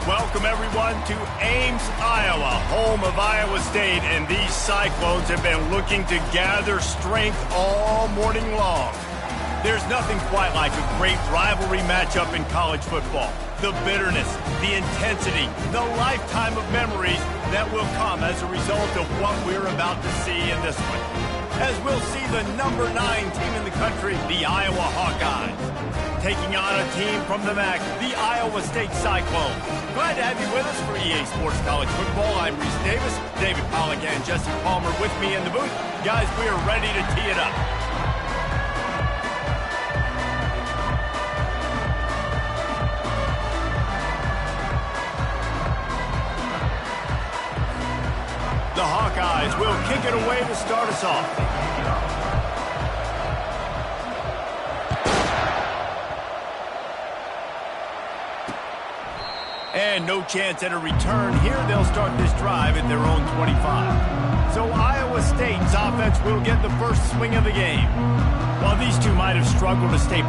Welcome, everyone, to Ames, Iowa, home of Iowa State, and these Cyclones have been looking to gather strength all morning long. There's nothing quite like a great rivalry matchup in college football. The bitterness, the intensity, the lifetime of memories that will come as a result of what we're about to see in this one. As we'll see the number 9 team in the country, the Iowa Hawkeyes, taking on a team from the MAC, the Iowa State Cyclones. Glad to have you with us for EA Sports College Football. I'm Reese Davis, David Pollack and Jesse Palmer with me in the booth. Guys, we are ready to tee it up. The Hawkeyes will kick it away to start us off. And no chance at a return here. They'll start this drive at their own 25. So Iowa State's offense will get the first swing of the game. While these two might have struggled to stay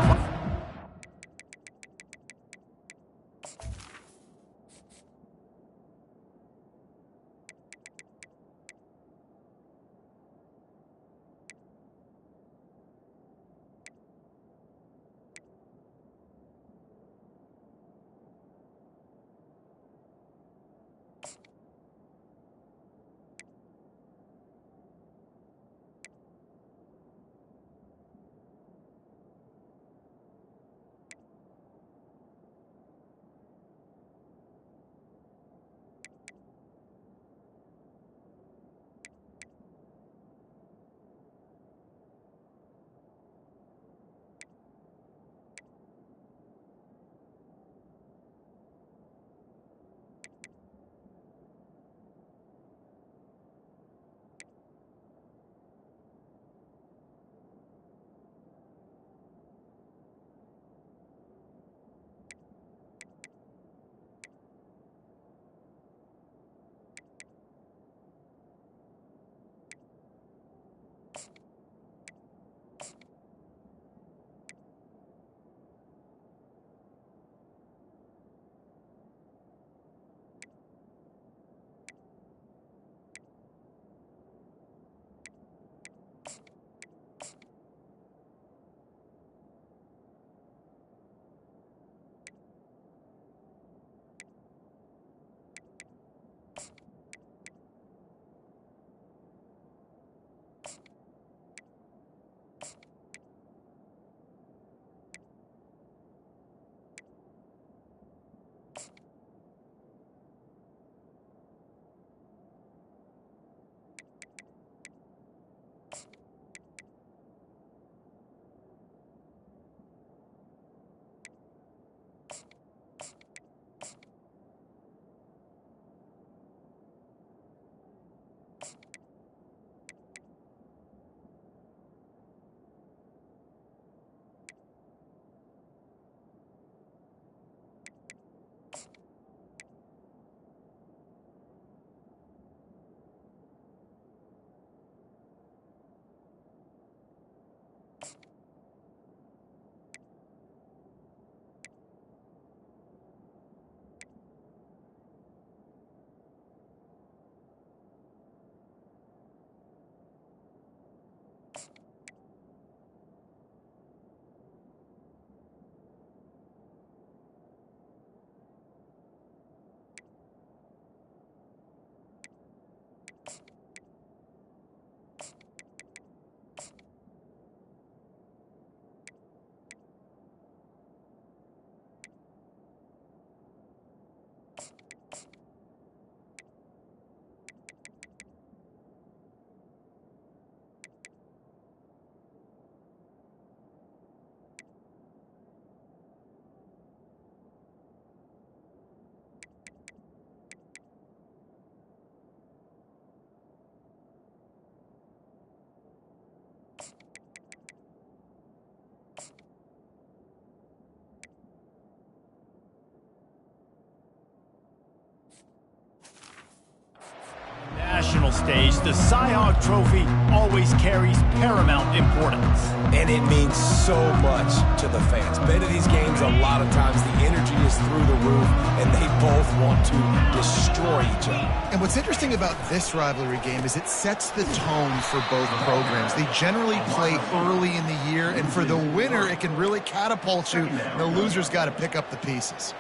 stage, the Cy Hawk Trophy always carries paramount importance. And it means so much to the fans. Been to these games a lot of times, the energy is through the roof, and they both want to destroy each other. And what's interesting about this rivalry game is it sets the tone for both programs. They generally play early in the year, and for the winner, it can really catapult you. The loser's got to pick up the pieces.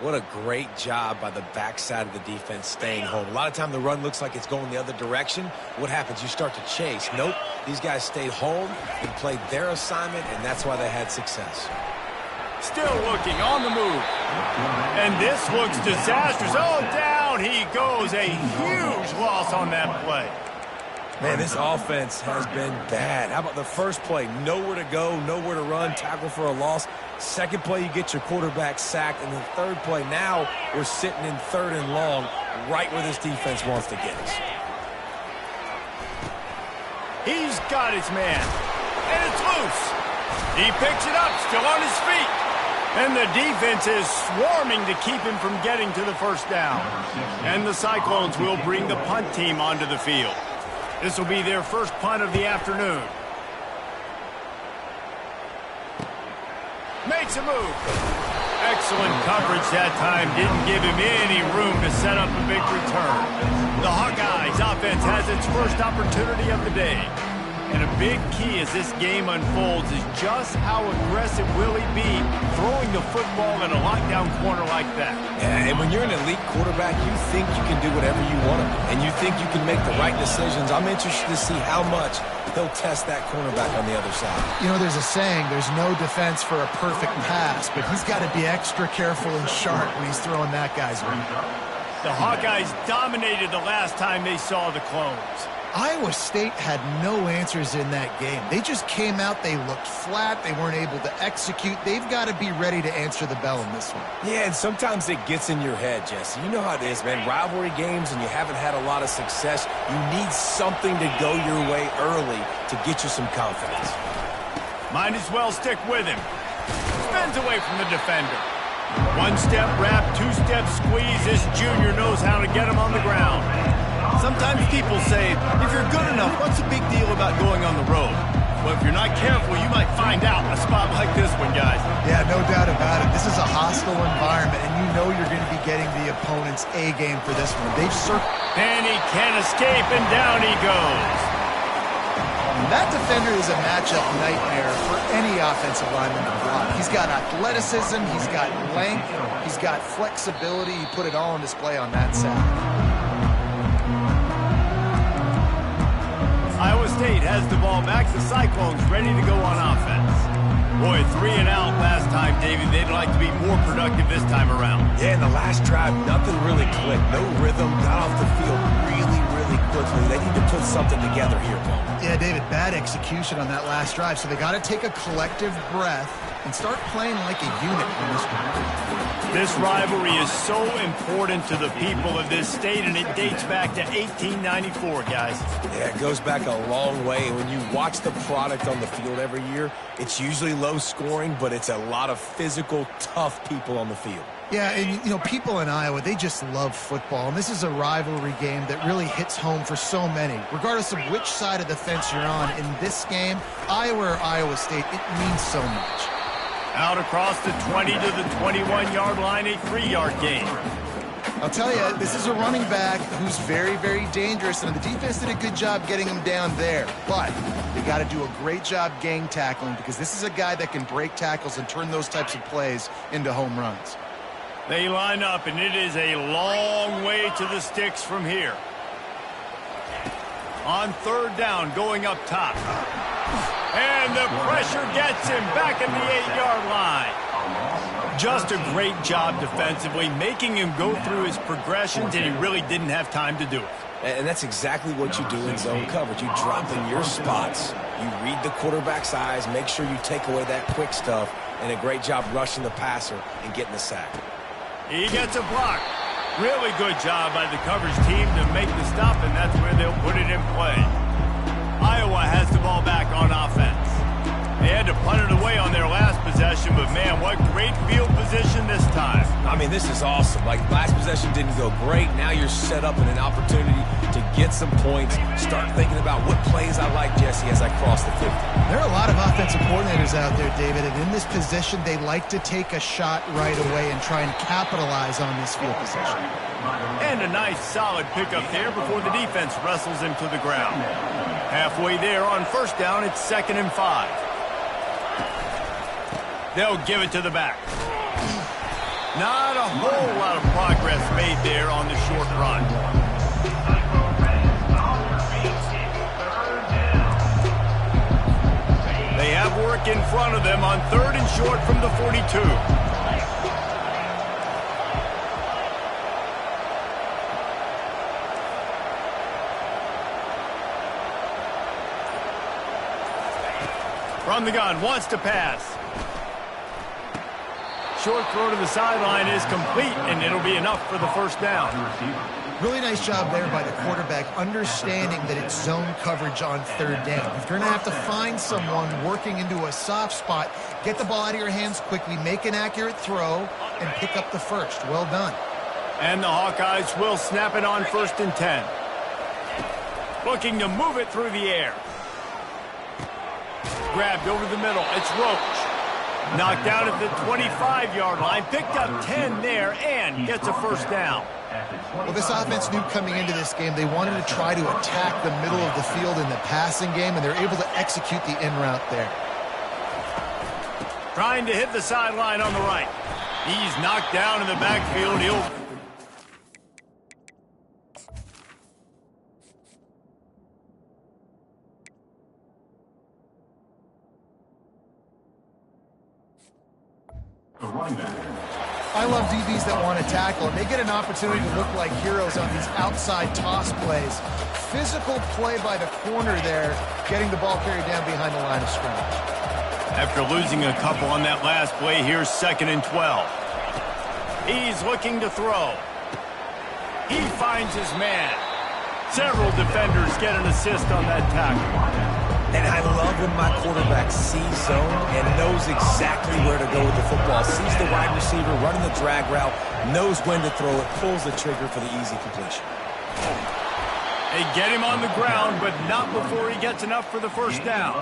What a great job by the backside of the defense staying home. A lot of time the run looks like it's going the other direction. What happens? You start to chase. Nope. These guys stayed home and played their assignment, and that's why they had success. Still looking on the move. And this looks disastrous. Oh, down he goes. A huge loss on that play. Man, this offense has been bad. How about the first play? Nowhere to go, nowhere to run, tackle for a loss. Second play, you get your quarterback sacked. And the third play, now we're sitting in 3rd and long, right where this defense wants to get us. He's got his man. And it's loose. He picks it up, still on his feet. And the defense is swarming to keep him from getting to the first down. And the Cyclones will bring the punt team onto the field. This will be their first punt of the afternoon. Makes a move. Excellent coverage that time. Didn't give him any room to set up a big return. The Hawkeyes offense has its first opportunity of the day. And a big key as this game unfolds is just how aggressive will he be throwing the football in a lockdown corner like that. Yeah, and when you're an elite quarterback, you think you can do whatever you want to, and you think you can make the right decisions. I'm interested to see how much he'll test that cornerback on the other side. You know, there's a saying, there's no defense for a perfect pass, but he's got to be extra careful and sharp when he's throwing that guy's way. The Hawkeyes dominated the last time they saw the Clones. Iowa State had no answers in that game. They just came out, they looked flat, they weren't able to execute. They've got to be ready to answer the bell in this one. Yeah, and sometimes it gets in your head, Jesse. You know how it is, man. Rivalry games and you haven't had a lot of success. You need something to go your way early to get you some confidence. Might as well stick with him. Spins away from the defender. One-step wrap, two-step squeeze. This junior knows how to get him on the ground. Sometimes people say, if you're good enough, what's the big deal about going on the road? Well, if you're not careful, you might find out in a spot like this one, guys. Yeah, no doubt about it. This is a hostile environment, and you know you're going to be getting the opponent's A game for this one. They've and he can't escape, and down he goes. That defender is a matchup nightmare for any offensive lineman to block. He's got athleticism, he's got length, he's got flexibility. He put it all on display on that side. Iowa State has the ball back. The Cyclones ready to go on offense. Boy, 3 and out last time, David. They'd like to be more productive this time around. Yeah, in the last drive, nothing really clicked. No rhythm, got off the field really quickly. They need to put something together here, Paul. Yeah, David, bad execution on that last drive. So they got to take a collective breath and start playing like a unit in this one. This rivalry is so important to the people of this state, and it dates back to 1894, guys. Yeah, it goes back a long way. When you watch the product on the field every year, it's usually low scoring, but it's a lot of physical, tough people on the field. Yeah, and, you know, people in Iowa, they just love football. And this is a rivalry game that really hits home for so many. Regardless of which side of the fence you're on, in this game, Iowa or Iowa State, it means so much. Out across the 20 to the 21-yard line, a 3-yard gain. I'll tell you, this is a running back who's very, very dangerous, and the defense did a good job getting him down there. But they got to do a great job gang tackling, because this is a guy that can break tackles and turn those types of plays into home runs. They line up, and it is a long way to the sticks from here. On 3rd down, going up top. And the pressure gets him back at the 8-yard line. Just a great job defensively, making him go through his progressions, and he really didn't have time to do it. And that's exactly what you do in zone coverage. You drop in your spots, you read the quarterback's eyes, make sure you take away that quick stuff, and a great job rushing the passer and getting the sack. He gets a block. Really good job by the coverage team to make the stop, and that's where they'll put it in play. Iowa has the ball back on offense. They had to punt it away on their last possession, but man, what great field position this time. I mean, this is awesome. Like, last possession didn't go great. Now you're set up in an opportunity to get some points, start thinking about what plays I like, Jesse, as I cross the 50. There are a lot of offensive coordinators out there, David, and in this position, they like to take a shot right away and try and capitalize on this field position. And a nice solid pickup there before the defense wrestles him to the ground. Halfway there on first down, it's 2nd and 5. They'll give it to the back. Not a whole lot of progress made there on the short run. They have work in front of them on 3rd and short from the 42. From the gun, wants to pass. Short throw to the sideline is complete, and it'll be enough for the first down. Really nice job there by the quarterback, understanding that it's zone coverage on 3rd down. If you're going to have to find someone working into a soft spot, get the ball out of your hands quickly, make an accurate throw, and pick up the first. Well done. And the Hawkeyes will snap it on 1st and 10. Looking to move it through the air. Grabbed over the middle. It's Roach. Knocked down at the 25-yard line. Picked up 10 there and gets a first down. Well, this offense knew coming into this game they wanted to try to attack the middle of the field in the passing game, and they're able to execute the in route there. Trying to hit the sideline on the right. He's knocked down in the backfield. He'll... I love DBs that want to tackle, and they get an opportunity to look like heroes on these outside toss plays. Physical play by the corner there, getting the ball carried down behind the line of scrimmage. After losing a couple on that last play, here's 2nd and 12. He's looking to throw. He finds his man. Several defenders get an assist on that tackle. And I love when my quarterback sees zone and knows exactly where to go with the football. Sees the wide receiver running the drag route, knows when to throw it, pulls the trigger for the easy completion. They get him on the ground, but not before he gets enough for the first down.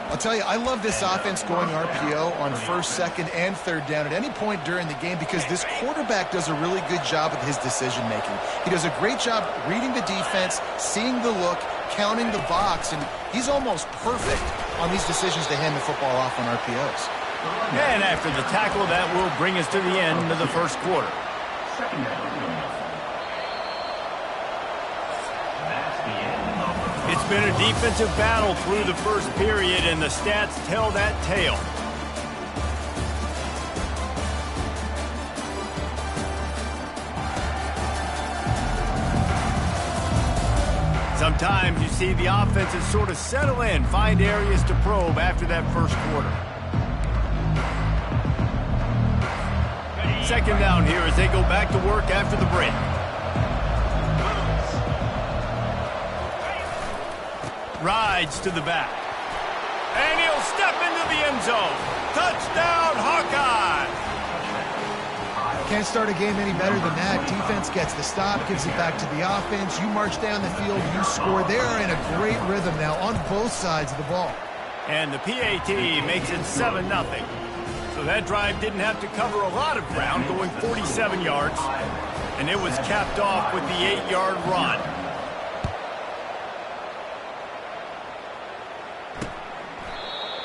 I'll tell you, I love this offense going RPO on 1st, 2nd, and 3rd down at any point during the game because this quarterback does a really good job with his decision-making. He does a great job reading the defense, seeing the look, counting the box, and he's almost perfect on these decisions to hand the football off on RPOs. And after the tackle, that will bring us to the end of the first quarter. It's been a defensive battle through the first period, and the stats tell that tale. Sometimes you see the offenses sort of settle in, find areas to probe after that first quarter. 2nd down here as they go back to work after the break. Rides to the back. And he'll step into the end zone. Touchdown, Hawkeye! Can't start a game any better than that. Defense gets the stop, gives it back to the offense. You march down the field, you score. They're in a great rhythm now on both sides of the ball. And the PAT makes it 7-0. So that drive didn't have to cover a lot of ground, going 47 yards. And it was capped off with the 8-yard run.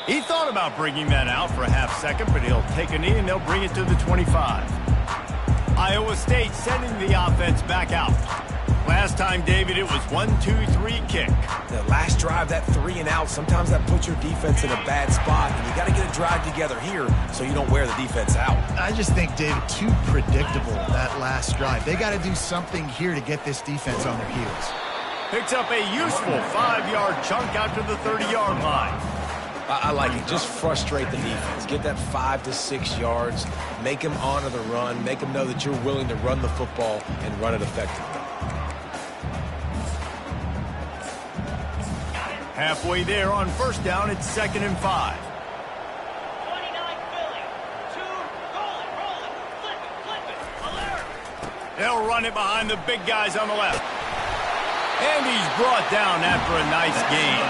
He thought about bringing that out for a half second, but he'll take a knee and they'll bring it to the 25. Iowa State sending the offense back out. Last time, David, it was 1-2-3 kick. The last drive, that 3 and out, sometimes that puts your defense in a bad spot, and you got to get a drive together here so you don't wear the defense out. I just think, David, too predictable, that last drive. They got to do something here to get this defense on their heels. Picks up a useful 5-yard chunk out to the 30-yard line. I like it. Just frustrate the defense. Get that 5 to 6 yards. Make them honor the run. Make them know that you're willing to run the football and run it effectively. Halfway there on first down, it's 2nd and 5. 29 Philly. 2, roll it, flip it, alert. They'll run it behind the big guys on the left. And he's brought down after a nice gain.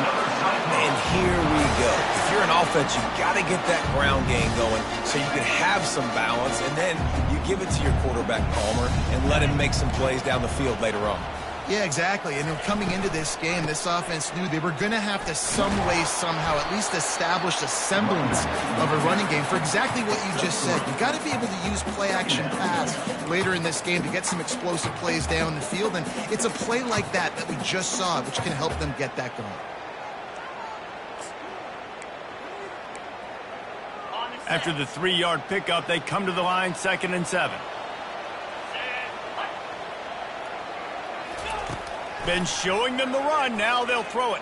And here we go. If you're an offense, you've got to get that ground game going so you can have some balance, and then you give it to your quarterback, Palmer, and let him make some plays down the field later on. Yeah, exactly. And coming into this game, this offense knew they were going to have to some way, somehow, at least establish a semblance of a running game for exactly what you just said. You got to be able to use play-action pass later in this game to get some explosive plays down the field. And it's a play like that we just saw, which can help them get that going. After the 3-yard pickup, they come to the line, 2nd and 7. Been showing them the run. Now they'll throw it.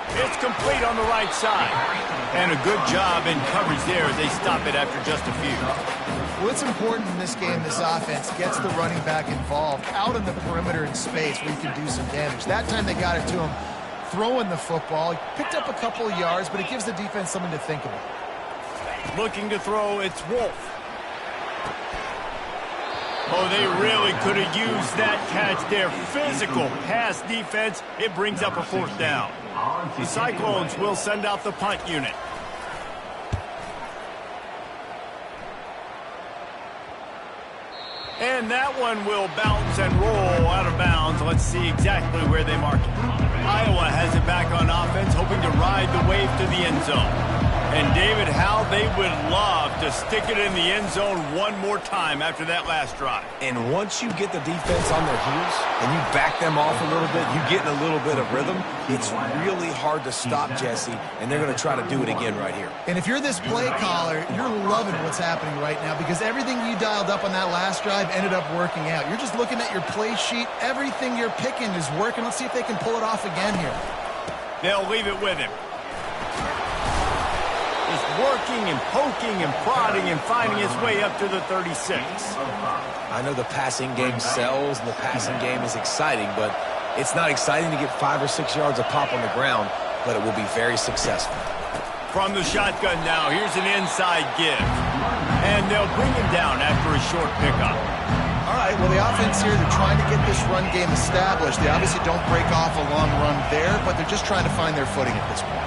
It's complete on the right side. And a good job in coverage there as they stop it after just a few. What's important in this game, this offense gets the running back involved out in the perimeter in space where you can do some damage. That time they got it to him throwing the football. He picked up a couple of yards, but it gives the defense something to think about. Looking to throw, it's Wolf. Oh, they really could have used that catch there. Physical pass defense. It brings up a 4th down. The Cyclones will send out the punt unit. And that one will bounce and roll out of bounds. Let's see exactly where they mark it. Iowa has it back on offense, hoping to ride the wave to the end zone. And, David, how they would love to stick it in the end zone one more time after that last drive. And once you get the defense on their heels and you back them off a little bit, you get in a little bit of rhythm, it's really hard to stop Jesse, and they're going to try to do it again right here. And if you're this play caller, you're loving what's happening right now because everything you dialed up on that last drive ended up working out. You're just looking at your play sheet. Everything you're picking is working. Let's see if they can pull it off again here. They'll leave it with him. Just working and poking and prodding and finding his way up to the 36. I know the passing game sells and the passing game is exciting, but it's not exciting to get 5 or 6 yards a pop on the ground, but it will be very successful. From the shotgun now, here's an inside give. And they'll bring him down after a short pickup. All right, well, the offense here, they're trying to get this run game established. They obviously don't break off a long run there, but they're just trying to find their footing at this point.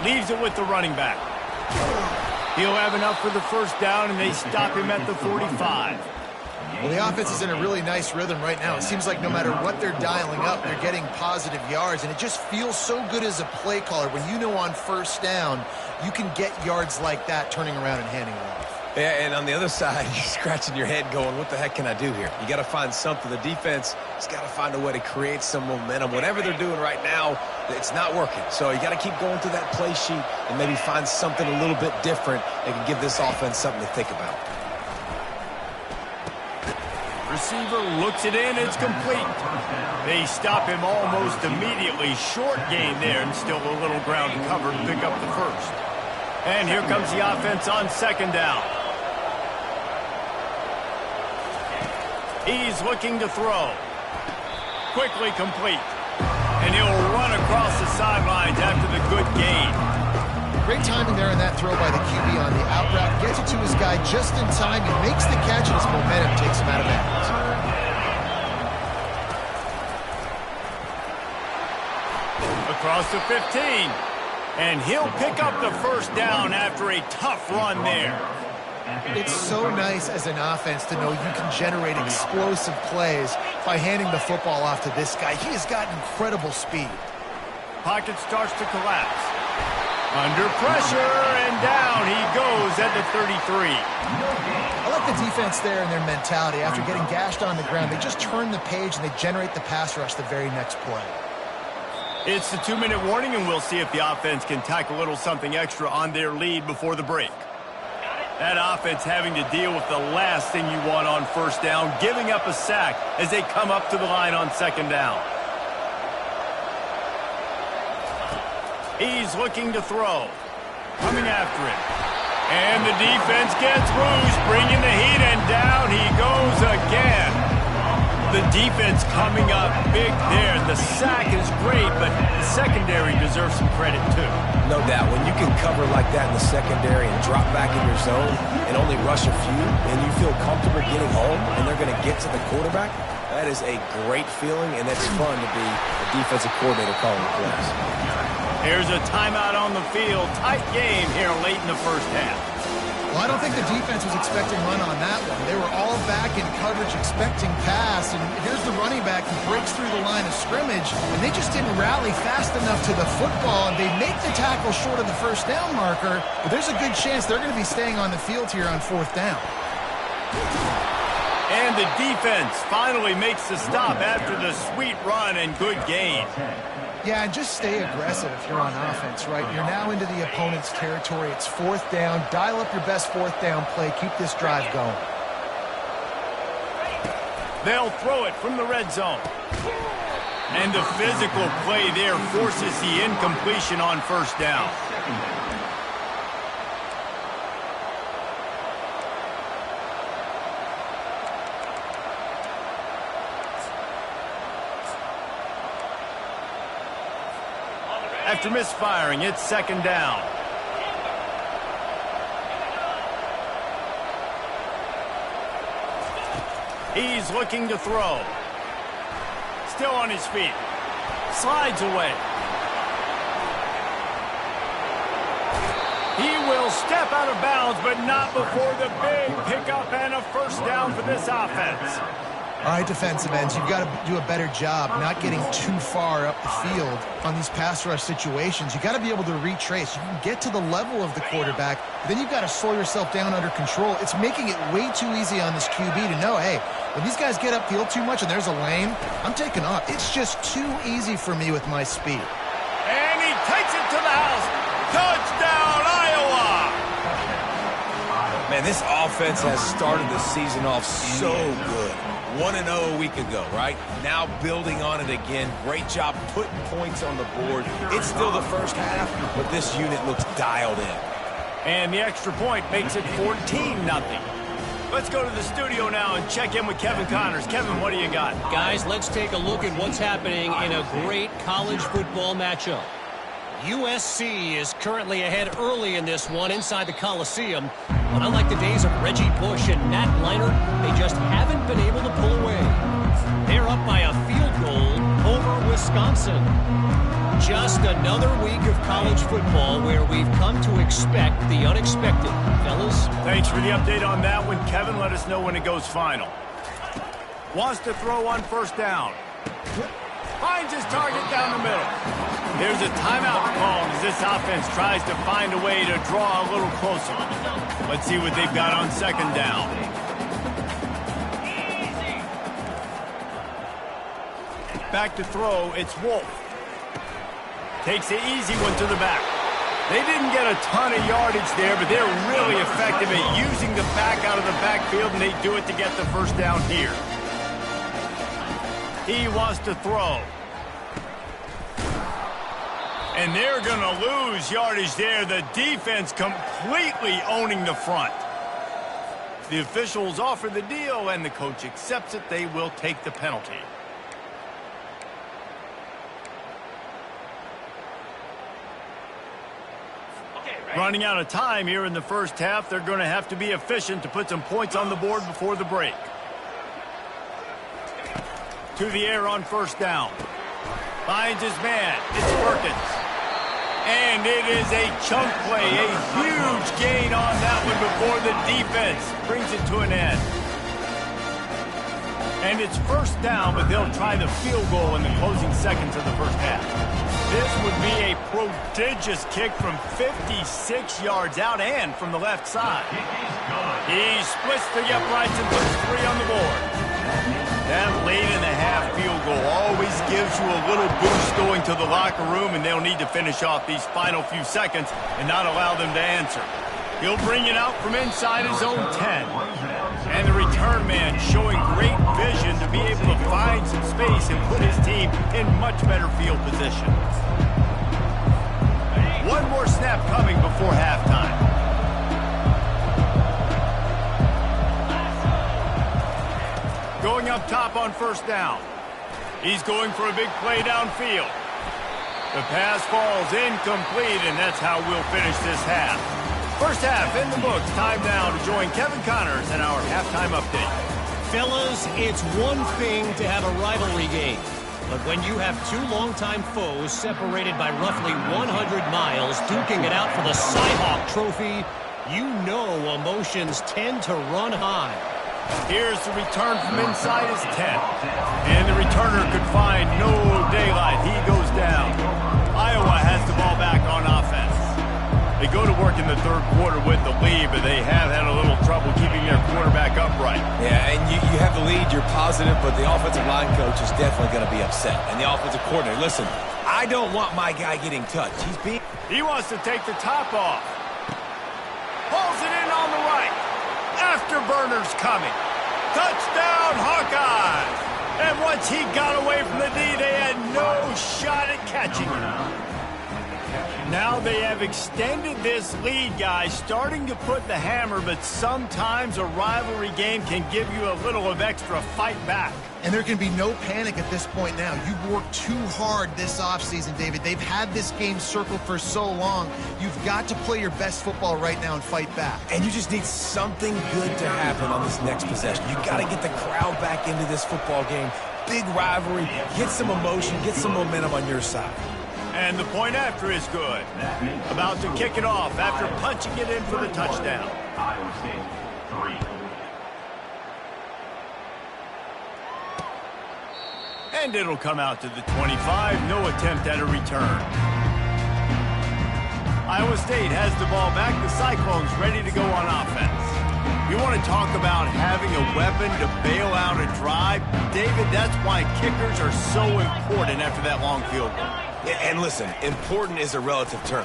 Leaves it with the running back. He'll have enough for the 1st down, and they stop him at the 45. Well, the offense is in a really nice rhythm right now. It seems like no matter what they're dialing up, they're getting positive yards, and it just feels so good as a play caller when you know on 1st down you can get yards like that turning around and handing it off. Yeah, and on the other side, you're scratching your head going, what the heck can I do here? You got to find something. The defense has got to find a way to create some momentum. Whatever they're doing right now, it's not working. So you got to keep going through that play sheet and maybe find something a little bit different that can give this offense something to think about. Receiver looks it in. It's complete. They stop him almost immediately. Short gain there and still a little ground covered to pick up the 1st. And here comes the offense on 2nd down. He's looking to throw. Quickly complete. And he'll run across the sidelines after the good gain. Great timing there in that throw by the QB on the out route. Gets it to his guy just in time. He makes the catch, and his momentum takes him out of bounds. Across the 15. And he'll pick up the 1st down after a tough run there. It's so nice as an offense to know you can generate explosive plays by handing the football off to this guy. He has got incredible speed. Pocket starts to collapse. Under pressure, and down he goes at the 33. I like the defense there and their mentality. After getting gashed on the ground, they just turn the page and they generate the pass rush the very next play. It's the 2-minute warning, and we'll see if the offense can tack a little something extra on their lead before the break. That offense having to deal with the last thing you want on 1st down, giving up a sack as they come up to the line on 2nd down. He's looking to throw. Coming after him. And the defense gets loose, bringing the heat, and down he goes again. The defense coming up big there. The sack is great, but the secondary deserves some credit too. No doubt. When you can cover like that in the secondary and drop back in your zone and only rush a few, and you feel comfortable getting home and they're going to get to the quarterback, That is a great feeling, and that's fun to be a defensive coordinator calling the plays. Here's a timeout on the field. Tight game here late in the first half. Well, I don't think the defense was expecting run on that one. They were all back in coverage expecting pass, and here's the running back who breaks through the line of scrimmage, and they just didn't rally fast enough to the football, and they make the tackle short of the first down marker, but there's a good chance they're going to be staying on the field here on fourth down. And the defense finally makes the stop after the sweet run and good gain. Yeah, and just stay aggressive if you're on offense, right? You're now into the opponent's territory. It's fourth down. Dial up your best fourth down play. Keep this drive going. They'll throw it from the red zone. And the physical play there forces the incompletion on first down. After misfiring, it's second down. He's looking to throw. Still on his feet. Slides away. He will step out of bounds, but not before the big pickup and a first down for this offense. All right, defensive ends, you've got to do a better job not getting too far up the field on these pass rush situations. You've got to be able to retrace. You can get to the level of the quarterback, but then you've got to slow yourself down under control. It's making it way too easy on this QB to know, hey, when these guys get upfield too much and there's a lane, I'm taking off. It's just too easy for me with my speed. And he takes it to the house. Touchdown, Iowa! Man, this offense has started the season off so good. 1-0 a week ago, right? Now building on it again. Great job putting points on the board. It's still the first half, but this unit looks dialed in. And the extra point makes it 14-0. Let's go to the studio now and check in with Kevin Connors. Kevin, what do you got? Guys, let's take a look at what's happening in a great college football matchup. USC is currently ahead early in this one inside the Coliseum. But unlike the days of Reggie Bush and Matt Leinart, they just haven't been able to pull away. They're up by a field goal over Wisconsin. Just another week of college football where we've come to expect the unexpected. Fellas? Thanks for the update on that one, Kevin. Let us know when it goes final. Wants to throw on first down. Finds his target down the middle. There's a timeout called as this offense tries to find a way to draw a little closer. Let's see what they've got on second down. Back to throw, it's Wolf. Takes the easy one to the back. They didn't get a ton of yardage there, but they're really effective at using the back out of the backfield, and they do it to get the first down here. He wants to throw. And they're going to lose yardage there. The defense completely owning the front. The officials offer the deal, and the coach accepts it. They will take the penalty. Running out of time here in the first half. They're going to have to be efficient to put some points on the board before the break. To the air on first down. Finds his man. It's Perkins. And it is a chunk play. A huge gain on that one before the defense brings it to an end. And it's first down, but they'll try the field goal in the closing seconds of the first half. This would be a prodigious kick from 56 yards out and from the left side. He splits the uprights and puts 3 on the board. That late-in-the-half field goal always gives you a little boost going to the locker room, and they'll need to finish off these final few seconds and not allow them to answer. He'll bring it out from inside his own 10. And the return man showing great vision to be able to find some space and put his team in much better field position. One more snap coming before halftime. Going up top on first down. He's going for a big play downfield. The pass falls incomplete, and that's how we'll finish this half. First half in the books. Time now to join Kevin Connors in our halftime update. Fellas, it's one thing to have a rivalry game, but when you have two longtime foes separated by roughly 100 miles duking it out for the Cyhawk Trophy, you know emotions tend to run high. Here's the return from inside his 10. And the returner could find no daylight. He goes down. Iowa has the ball back on offense. They go to work in the third quarter with the lead, but they have had a little trouble keeping their quarterback upright. Yeah, and you have the lead, you're positive, but the offensive line coach is definitely going to be upset. And the offensive coordinator, listen, I don't want my guy getting touched. He wants to take the top off. Pulls it in on the right. Afterburner's coming. Touchdown, Hawkeyes! And once he got away from the D, they had no shot at catching him. Now they have extended this lead, guys, starting to put the hammer, but sometimes a rivalry game can give you a little of extra fight back. And there can be no panic at this point now. You've worked too hard this offseason, David. They've had this game circled for so long. You've got to play your best football right now and fight back. And you just need something good to happen on this next possession. You got to get the crowd back into this football game. Big rivalry. Get some emotion. Get some momentum on your side. And the point after is good. About to kick it off after punching it in for the touchdown. Iowa State, 3. And it'll come out to the 25. No attempt at a return. Iowa State has the ball back. The Cyclones ready to go on offense. You want to talk about having a weapon to bail out a drive? David, that's why kickers are so important after that long field goal. Yeah, and listen, important is a relative term.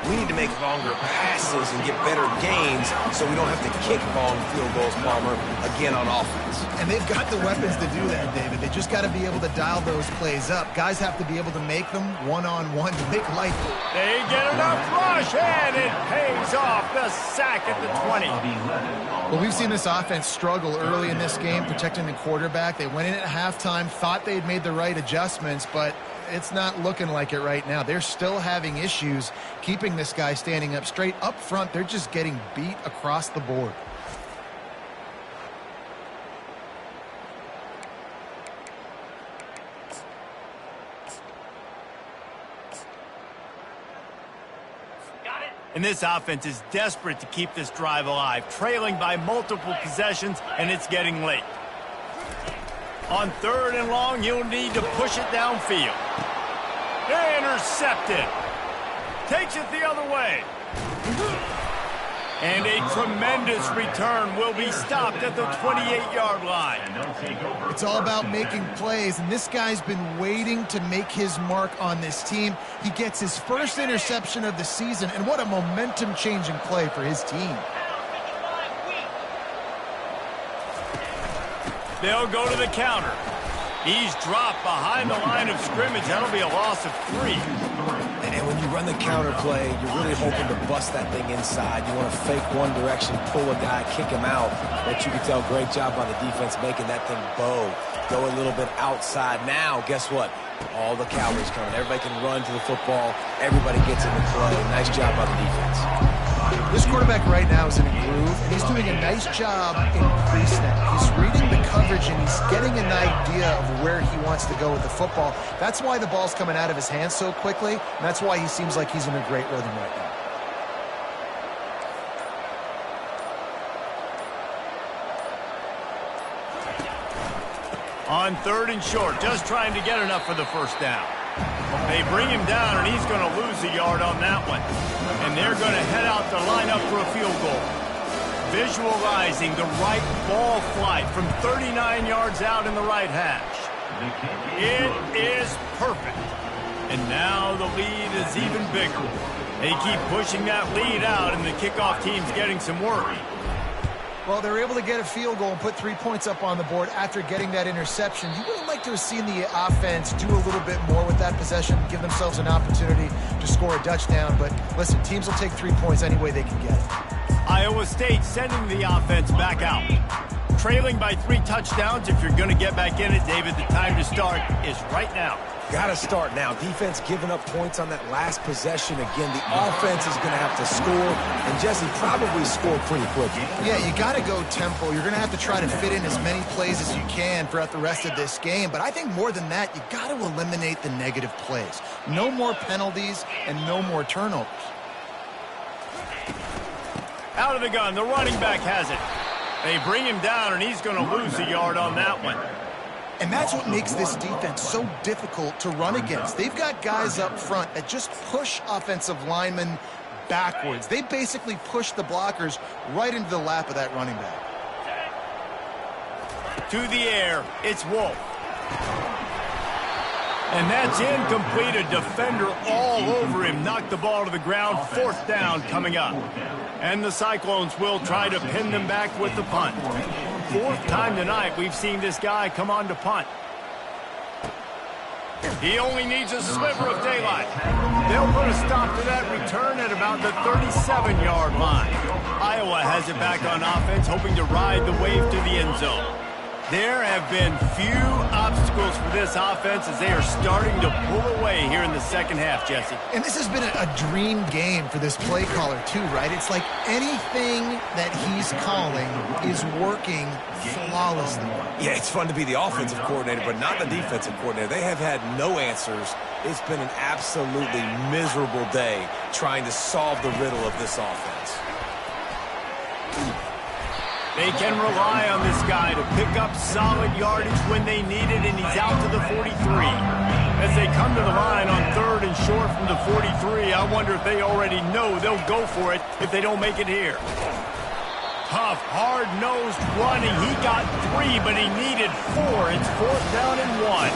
We need to make longer passes and get better gains so we don't have to kick long field goals, Palmer, again on offense. And they've got the weapons to do that, David. They just got to be able to dial those plays up. Guys have to be able to make them one-on-one to make life. They get enough rush, and it pays off. The sack at the 20. Well, we've seen this offense struggle early in this game, protecting the quarterback. They went in at halftime, thought they'd made the right adjustments, but it's not looking like it right now. They're still having issues keeping this guy standing up straight. Up front, they're just getting beat across the board. And this offense is desperate to keep this drive alive, trailing by multiple possessions, and it's getting late. On 3rd and long, you'll need to push it downfield. Intercepted. Takes it the other way. And a tremendous return will be stopped at the 28-yard line. It's all about making plays, and this guy's been waiting to make his mark on this team. He gets his first interception of the season, and what a momentum-changing play for his team. They'll go to the counter. He's dropped behind the line of scrimmage. That'll be a loss of 3. And when you run the counter play, you're really hoping to bust that thing inside. You want to fake one direction, pull a guy, kick him out. But you can tell, great job by the defense making that thing bow. Go a little bit outside. Now, guess what? All the cavalry's coming. Everybody can run to the football. Everybody gets in the play. Nice job by the defense. This quarterback right now is in a groove, and he's doing a nice job in pre-snap. He's reading the coverage, and he's getting an idea of where he wants to go with the football. That's why the ball's coming out of his hands so quickly, and that's why he seems like he's in a great rhythm right now. On 3rd and short, just trying to get enough for the first down. They bring him down, and he's going to lose a yard on that one. And they're going to head out to line up for a field goal. Visualizing the right ball flight from 39 yards out in the right hash. It is perfect. And now the lead is even bigger. They keep pushing that lead out, and the kickoff team's getting some work. Well, they were able to get a field goal and put 3 points up on the board after getting that interception. You would have liked to have seen the offense do a little bit more with that possession, give themselves an opportunity to score a touchdown. But listen, teams will take 3 points any way they can get it. Iowa State sending the offense back out. Trailing by 3 touchdowns. If you're going to get back in it, David, the time to start is right now. Got to start now. Defense giving up points on that last possession. Again, the offense is going to have to score, and Jesse probably scored pretty quickly. Yeah, you got to go tempo. You're going to have to try to fit in as many plays as you can throughout the rest of this game. But I think more than that, you got to eliminate the negative plays. No more penalties and no more turnovers. Out of the gun, the running back has it. They bring him down, and he's going to lose a yard on that one. And that's what makes this defense so difficult to run against. They've got guys up front that just push offensive linemen backwards. They basically push the blockers right into the lap of that running back. To the air, it's Wolf. And that's incomplete. A defender all over him. Knocked the ball to the ground. 4th down coming up. And the Cyclones will try to pin them back with the punt. 4th time tonight we've seen this guy come on to punt. He only needs a sliver of daylight. They'll put a stop to that return at about the 37-yard line. Iowa has it back on offense, hoping to ride the wave to the end zone. There have been few obstacles for this offense as they are starting to pull away here in the second half, Jesse. And this has been a dream game for this play caller too, right? It's like anything that he's calling is working flawlessly. Yeah, it's fun to be the offensive coordinator, but not the defensive coordinator. They have had no answers. It's been an absolutely miserable day trying to solve the riddle of this offense. They can rely on this guy to pick up solid yardage when they need it, and he's out to the 43. As they come to the line on 3rd and short from the 43, I wonder if they already know they'll go for it if they don't make it here. Tough, hard-nosed running. He got 3, but he needed 4. It's 4th down and 1.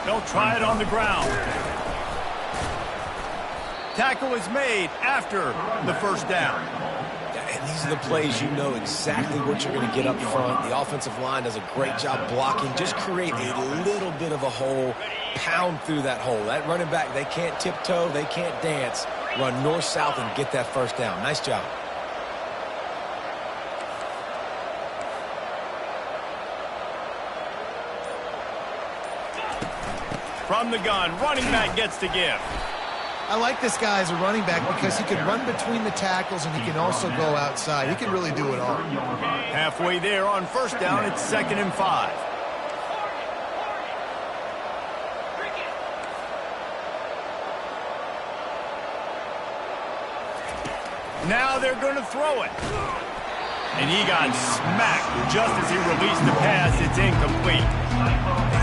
They'll try it on the ground. Tackle is made after the 1st down. And these are the plays you know exactly what you're going to get up front. The offensive line does a great job blocking. Just create a little bit of a hole, pound through that hole. That running back, they can't tiptoe, they can't dance. Run north-south and get that 1st down. Nice job. From the gun, running back gets to give. I like this guy as a running back because he can run between the tackles and he can also go outside. He can really do it all. Halfway there on 1st down, it's 2nd and 5. Now they're going to throw it. And he got smacked just as he released the pass. It's incomplete.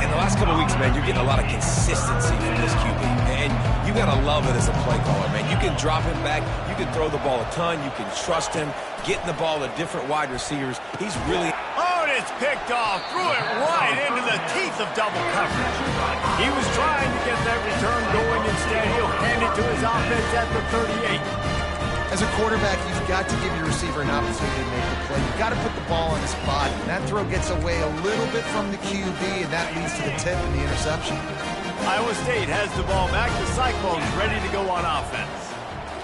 In the last couple of weeks, man, you're getting a lot of consistency from this QB. And you got to love it as a play caller, man. You can drop him back. You can throw the ball a ton. You can trust him. Getting the ball to different wide receivers. He's really... Oh, and it's picked off. Threw it right into the teeth of double coverage. He was trying to get that return going. Instead, he'll hand it to his offense at the 38. As a quarterback, you've got to give your receiver an opportunity to make the play. You've got to put the ball on his body. And that throw gets away a little bit from the QB, and that leads to the tip and the interception. Iowa State has the ball back. The Cyclones ready to go on offense.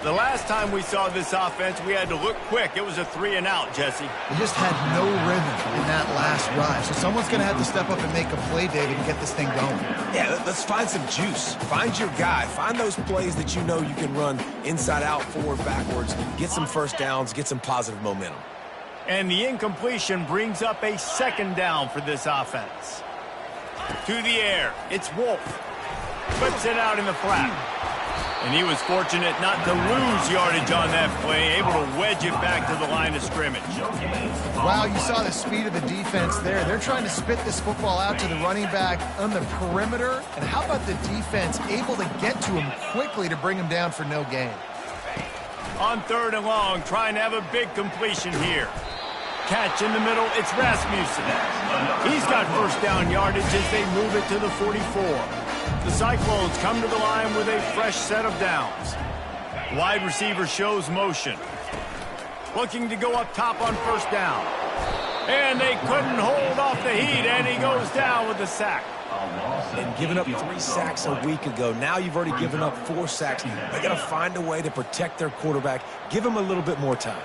The last time we saw this offense, we had to look quick. It was a 3-and-out, Jesse. They just had no rhythm in that last drive. So someone's going to have to step up and make a play, David, and get this thing going. Yeah, let's find some juice. Find your guy. Find those plays that you know you can run inside out, forward, backwards. Get some 1st downs. Get some positive momentum. And the incompletion brings up a 2nd down for this offense. To the air, it's Wolf. Flips it out in the flat. And he was fortunate not to lose yardage on that play, able to wedge it back to the line of scrimmage. Wow, you saw the speed of the defense there. They're trying to spit this football out to the running back on the perimeter. And how about the defense able to get to him quickly to bring him down for no gain? On 3rd and long, trying to have a big completion here. Catch in the middle, it's Rasmussen. He's got 1st down yardage as they move it to the 44. The Cyclones come to the line with a fresh set of downs. Wide receiver shows motion. Looking to go up top on 1st down. And they couldn't hold off the heat, and he goes down with the sack. And giving up 3 sacks a week ago. Now you've already given up 4 sacks. They got to find a way to protect their quarterback. Give him a little bit more time.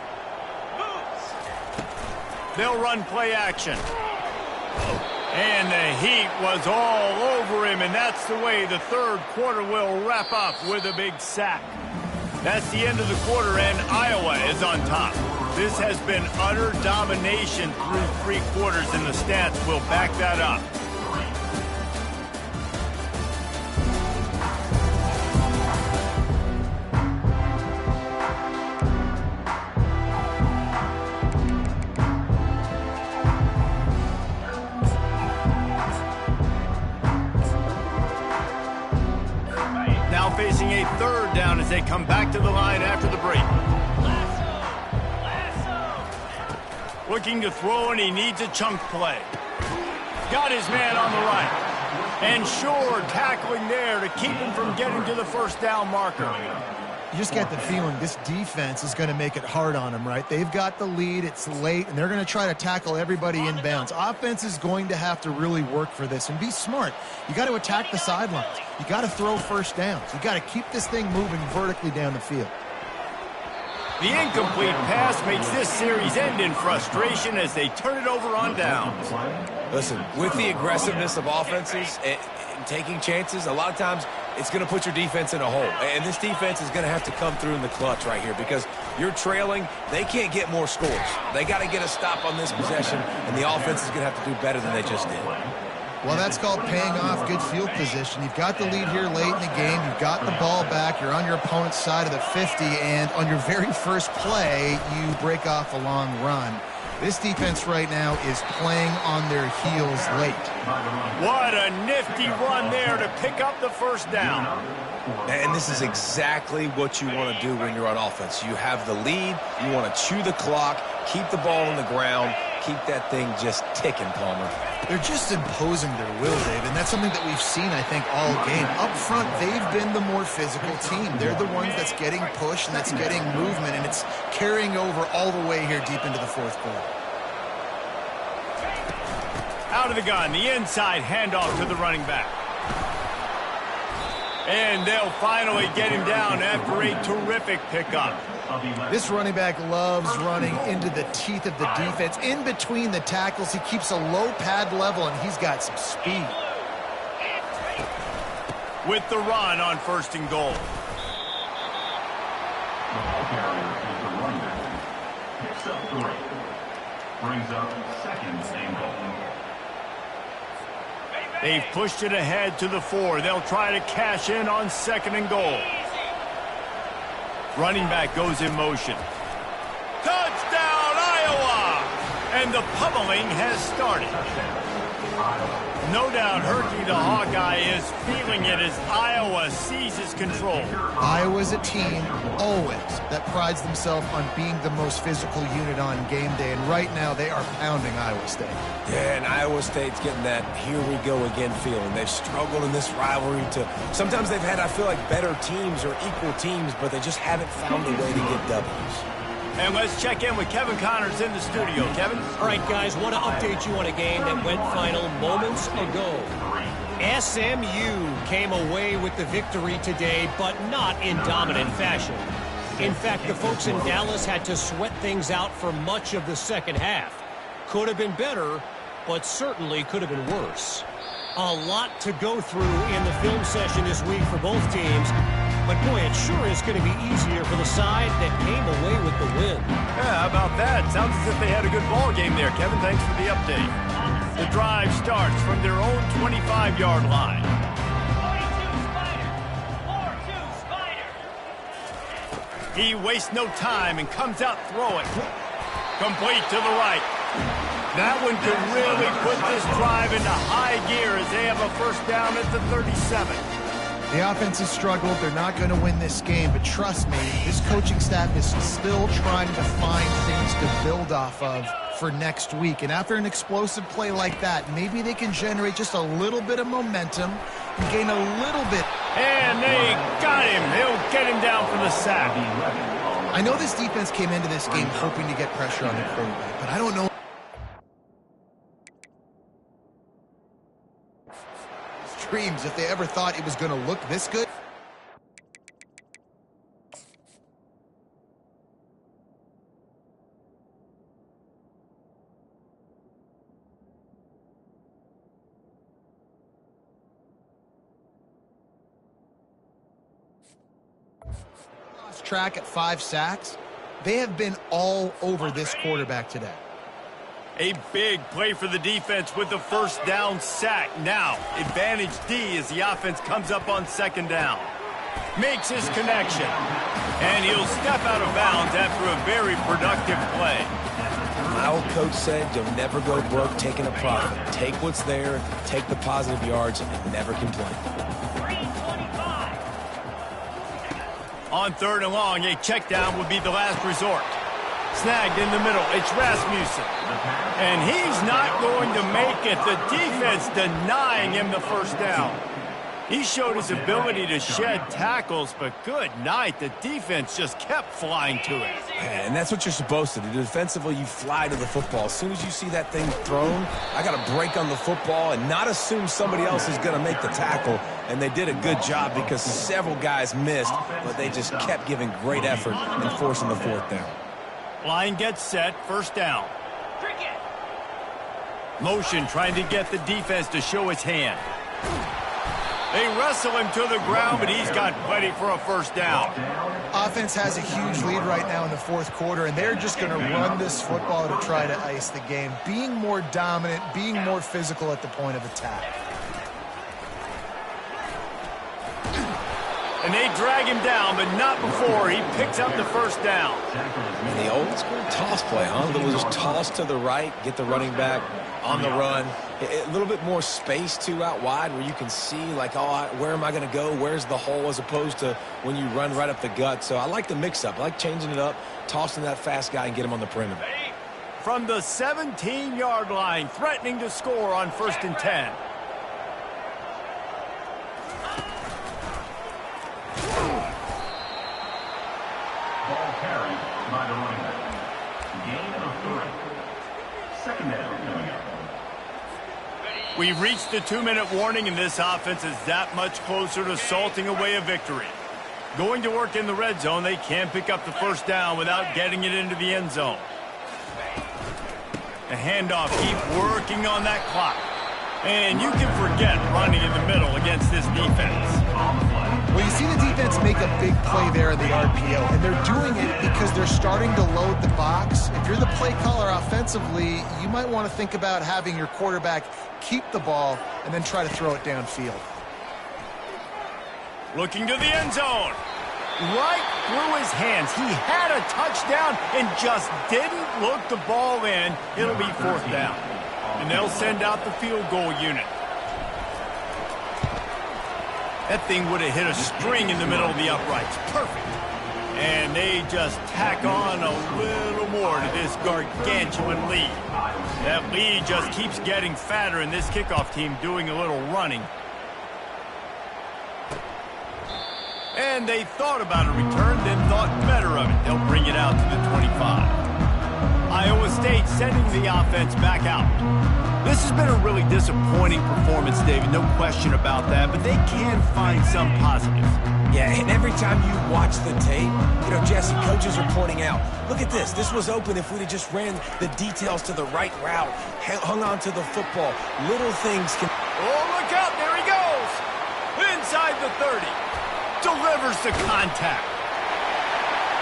They'll run play action. And the heat was all over him, and that's the way the third quarter will wrap up with a big sack. That's the end of the quarter, and Iowa is on top. This has been utter domination through 3 quarters, and the stats will back that up. Now facing a third down as they come back to the line after the break. Looking to throw, and he needs a chunk play. Got his man on the right. And sure, tackling there to keep him from getting to the first down marker. You just get the feeling this defense is going to make it hard on them, right? They've got the lead, it's late, and they're going to try to tackle everybody inbounds. Offense is going to have to really work for this and be smart. You got to attack the sidelines. You got to throw first downs. You got to keep this thing moving vertically down the field. The incomplete pass makes this series end in frustration as they turn it over on downs. Listen, with the aggressiveness of offenses and taking chances, a lot of times it's going to put your defense in a hole. And this defense is going to have to come through in the clutch right here because you're trailing. They can't get more scores. They got to get a stop on this possession, and the offense is going to have to do better than they just did. Well, that's called paying off good field position. You've got the lead here late in the game. You've got the ball back. You're on your opponent's side of the 50, and on your very first play, you break off a long run. This defense right now is playing on their heels late. What a nifty run there to pick up the first down. And this is exactly what you want to do when you're on offense. You have the lead. You want to chew the clock, keep the ball on the ground, keep that thing just ticking, Palmer. They're just imposing their will, Dave, and that's something that we've seen, I think, all game. Up front, they've been the more physical team. They're the ones that's getting pushed and that's getting movement, and it's carrying over all the way here deep into the fourth quarter. Out of the gun, the inside handoff to the running back. And they'll finally get him down after a terrific pickup. This running back loves running into the teeth of the defense. In between the tackles, he keeps a low pad level, and he's got some speed. With the run on 1st and goal. The ball carrier is the running back. Picks up 3. Brings up 2nd and goal. They've pushed it ahead to the 4. They'll try to cash in on 2nd and goal. Running back goes in motion. Touchdown, Iowa! And the pummeling has started. No doubt Herky the Hawkeye is feeling it as Iowa seizes control. Iowa's a team, always, that prides themselves on being the most physical unit on game day, and right now they are pounding Iowa State. Yeah, and Iowa State's getting that here we go again feeling. They've struggled in this rivalry to sometimes they've had, I feel like, better teams or equal teams, but they just haven't found a way to get W's. And let's check in with Kevin Connors in the studio. Kevin? All right, guys, want to update you on a game that went final moments ago. SMU came away with the victory today, but not in dominant fashion. In fact, the folks in Dallas had to sweat things out for much of the second half. Could have been better, but certainly could have been worse. A lot to go through in the film session this week for both teams. But, boy, it sure is going to be easier for the side that came away with the win. Yeah, how about that? Sounds as if they had a good ball game there, Kevin. Thanks for the update. The drive starts from their own 25-yard line. 42 Spider. 4-2 Spider. He wastes no time and comes out throwing. Complete to the right. That one could really put this drive into high gear as they have a first down at the 37. The offense has struggled. They're not going to win this game, but trust me, this coaching staff is still trying to find things to build off of for next week. And after an explosive play like that, maybe they can generate just a little bit of momentum and gain a little bit. And they got him. They'll get him down for the sack. I know this defense came into this game hoping to get pressure on the quarterback, but I don't know dreams if they ever thought it was going to look this good. track at 5 sacks. They have been all over this quarterback today. A big play for the defense with the first down sack. Now, advantage D as the offense comes up on second down. Makes his connection. And he'll step out of bounds after a very productive play. My old coach said you'll never go broke taking a profit. Take what's there, take the positive yards, and never complain. 325. On third and long, a check down would be the last resort. Snagged in the middle, it's Rasmussen. And he's not going to make it. The defense denying him the first down. He showed his ability to shed tackles, but good night. The defense just kept flying to it. And that's what you're supposed to do. Defensively, you fly to the football. As soon as you see that thing thrown, I got to break on the football and not assume somebody else is going to make the tackle. And they did a good job because several guys missed, but they just kept giving great effort and forcing the fourth down. Line gets set, first down. Motion trying to get the defense to show his hand. They wrestle him to the ground, but he's got plenty for a first down. Offense has a huge lead right now in the fourth quarter, and they're just going to run this football to try to ice the game. Being more dominant, being more physical at the point of attack. And they drag him down, but not before he picks up the first down. And the old school toss play, huh? They'll just toss to the right, get the running back on the run. A little bit more space, too, out wide where you can see, like, oh, where am I going to go? Where's the hole, as opposed to when you run right up the gut. So I like the mix-up. I like changing it up, tossing that fast guy and get him on the perimeter. From the 17-yard line, threatening to score on 1st and 10. Ball carried by the running back. Gain of 3. Second down coming up. We've reached the 2-minute warning, and this offense is that much closer to salting away a victory. Going to work in the red zone, they can't pick up the first down without getting it into the end zone. The handoff, keep working on that clock. And you can forget running in the middle against this defense. Well, you see the defense make a big play there in the RPO, and they're doing it because they're starting to load the box. If you're the play caller offensively, you might want to think about having your quarterback keep the ball and then try to throw it downfield. Looking to the end zone. Right through his hands. He had a touchdown and just didn't look the ball in. It'll be 4th down. And they'll send out the field goal unit. That thing would have hit a string in the middle of the uprights. Perfect. And they just tack on a little more to this gargantuan lead. That lead just keeps getting fatter, and this kickoff team doing a little running. And they thought about a return, then thought better of it. They'll bring it out to the 25. Iowa State sending the offense back out. This has been a really disappointing performance, David, no question about that, but they can find some positives. Yeah, and every time you watch the tape, you know, Jesse, coaches are pointing out, look at this. This was open if we'd have just ran the details to the right route, hung on to the football. Little things can... Oh, look out, there he goes! Inside the 30. Delivers the contact.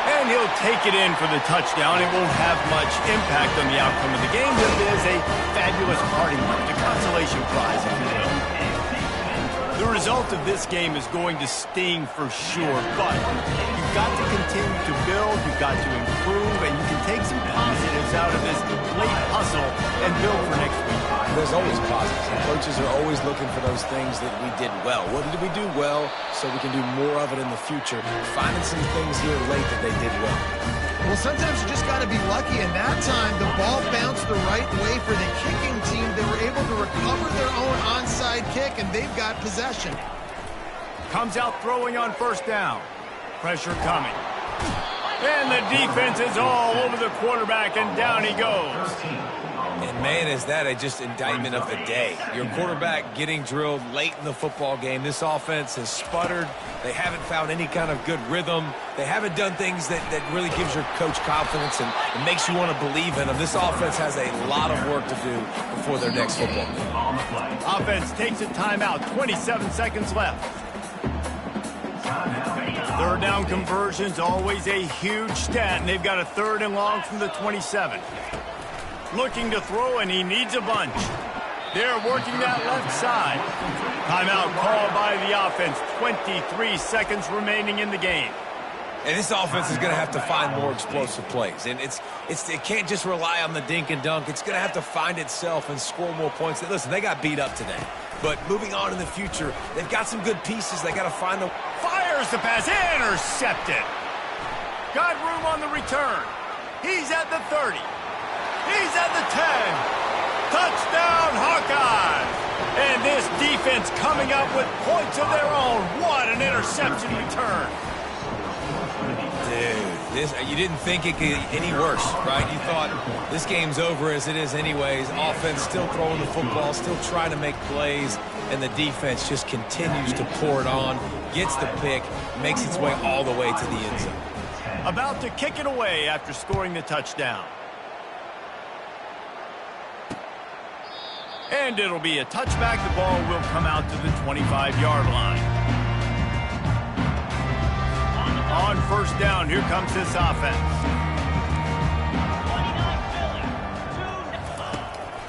And he'll take it in for the touchdown. It won't have much impact on the outcome of the game, but it is a fabulous parting gift, a consolation prize, if you will. The result of this game is going to sting for sure, but you've got to continue to build, you've got to improve, and you can take some positives out of this late hustle and build for next week. There's always positives. And coaches are always looking for those things that we did well. What did we do well so we can do more of it in the future? Finding some things here late that they did well. Well, sometimes you just got to be lucky, and that time the ball bounced the right way for the kicking team. They were able to recover their own onside kick, and they've got possession. Comes out throwing on 1st down. Pressure coming. And the defense is all over the quarterback, and down he goes. And, man, is that just indictment of the day. Your quarterback getting drilled late in the football game. This offense has sputtered. They haven't found any kind of good rhythm. They haven't done things that really gives your coach confidence and makes you want to believe in them. This offense has a lot of work to do before their next football game. Offense takes a timeout. 27 seconds left. Third down conversion's always a huge stat, and they've got a 3rd and long from the 27. Looking to throw, and he needs a bunch. They're working that left side. Timeout called by the offense. 23 seconds remaining in the game. And this offense is going to have to find more explosive plays. And it can't just rely on the dink and dunk. It's going to have to find itself and score more points. Listen, they got beat up today. But moving on in the future, they've got some good pieces. They got to find the... Fires the pass. Intercepted. Got room on the return. He's at the 30. He's at the 10. Touchdown, Hawkeyes. And this defense coming up with points of their own. What an interception return. Dude, you didn't think it could get any worse, right? You thought this game's over as it is anyways. Offense still throwing the football, still trying to make plays, and the defense just continues to pour it on, gets the pick, makes its way all the way to the end zone. About to kick it away after scoring the touchdown. And it'll be a touchback. The ball will come out to the 25-yard line. On first down, here comes this offense.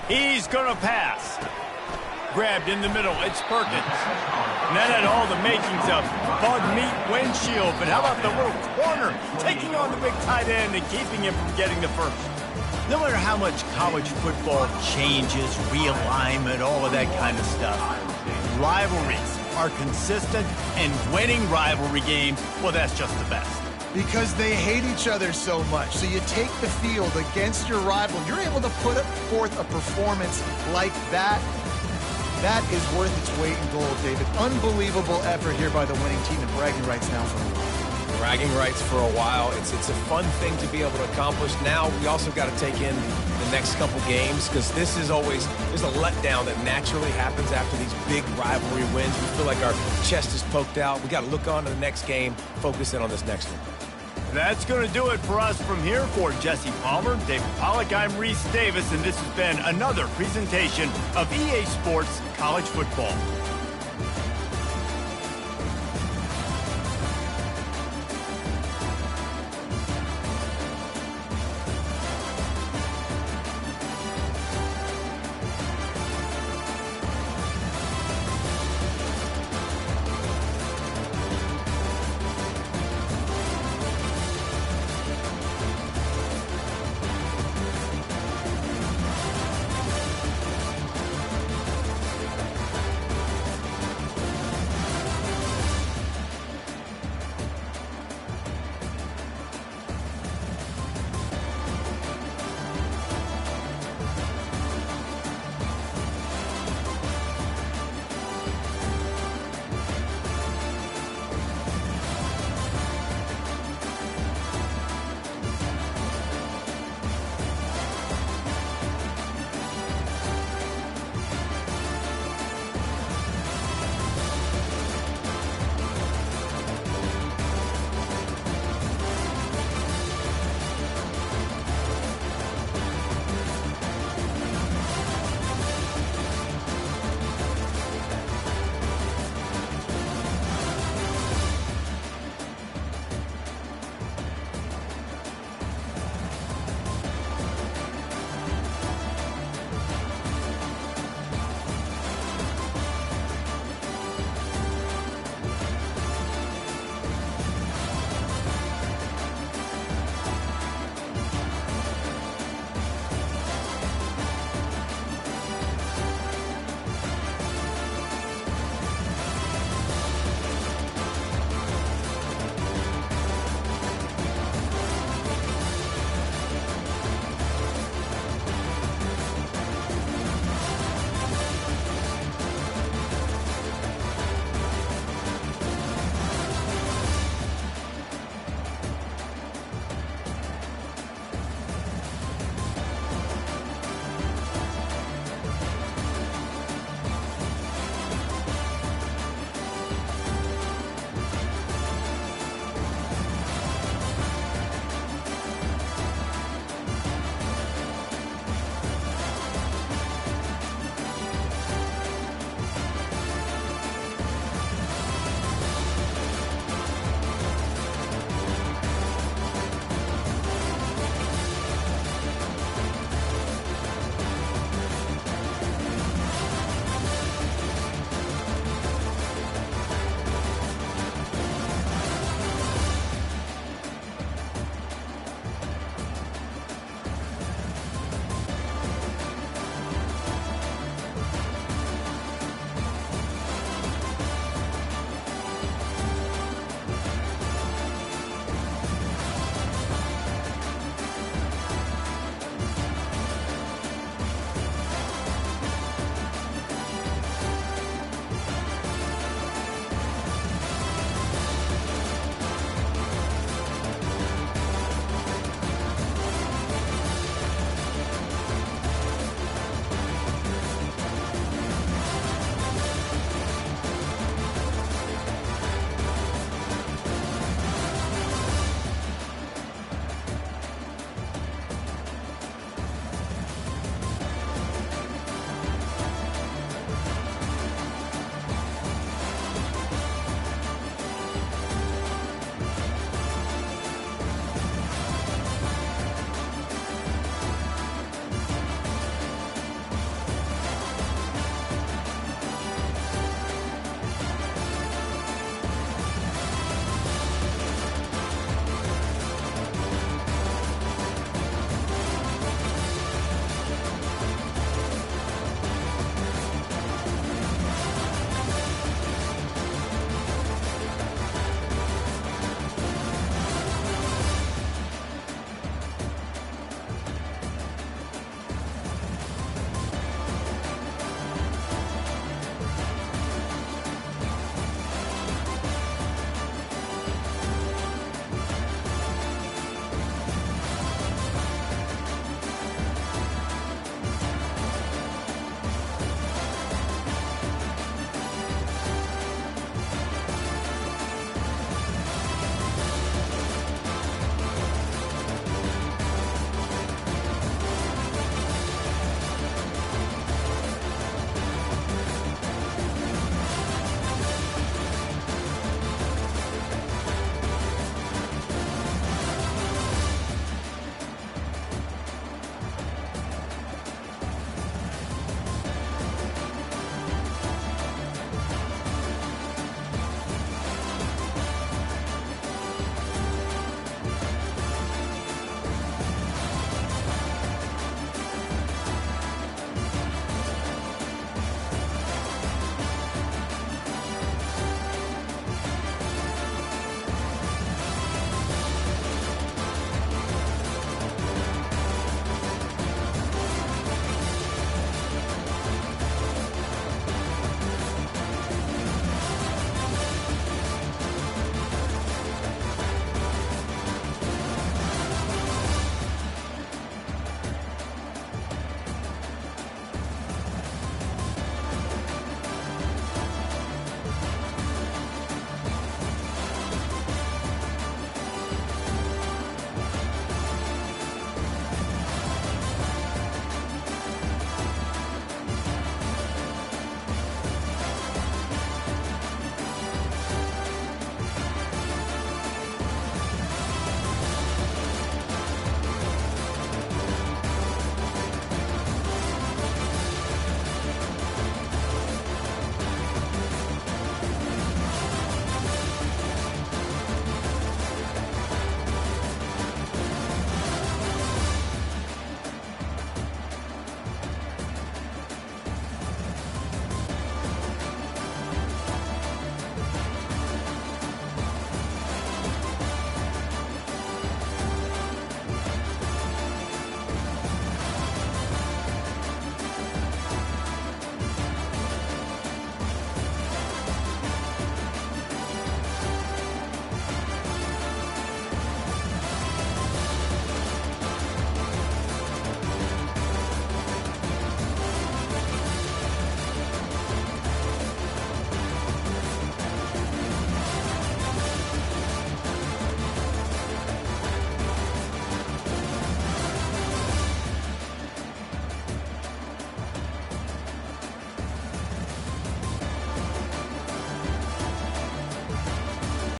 He's going to pass. Grabbed in the middle. It's Perkins. And that had all the makings of bug meat windshield. But how about the little corner taking on the big tight end and keeping him from getting the first? No matter how much college football changes, realignment, all of that kind of stuff, rivalries are consistent, and winning rivalry games, well, that's just the best. Because they hate each other so much. So you take the field against your rival. You're able to put forth a performance like that. That is worth its weight in gold, David. Unbelievable effort here by the winning team, and bragging rights now for a while. Bragging rights for a while. It's a fun thing to be able to accomplish. Now we also got to take in the next couple games, because this is always, there's a letdown that naturally happens after these big rivalry wins. We feel like our chest is poked out. We got to look on to the next game, focus in on this next one. That's going to do it for us from here. For Jesse Palmer, David Pollack, I'm Reese Davis, and this has been another presentation of EA Sports College Football.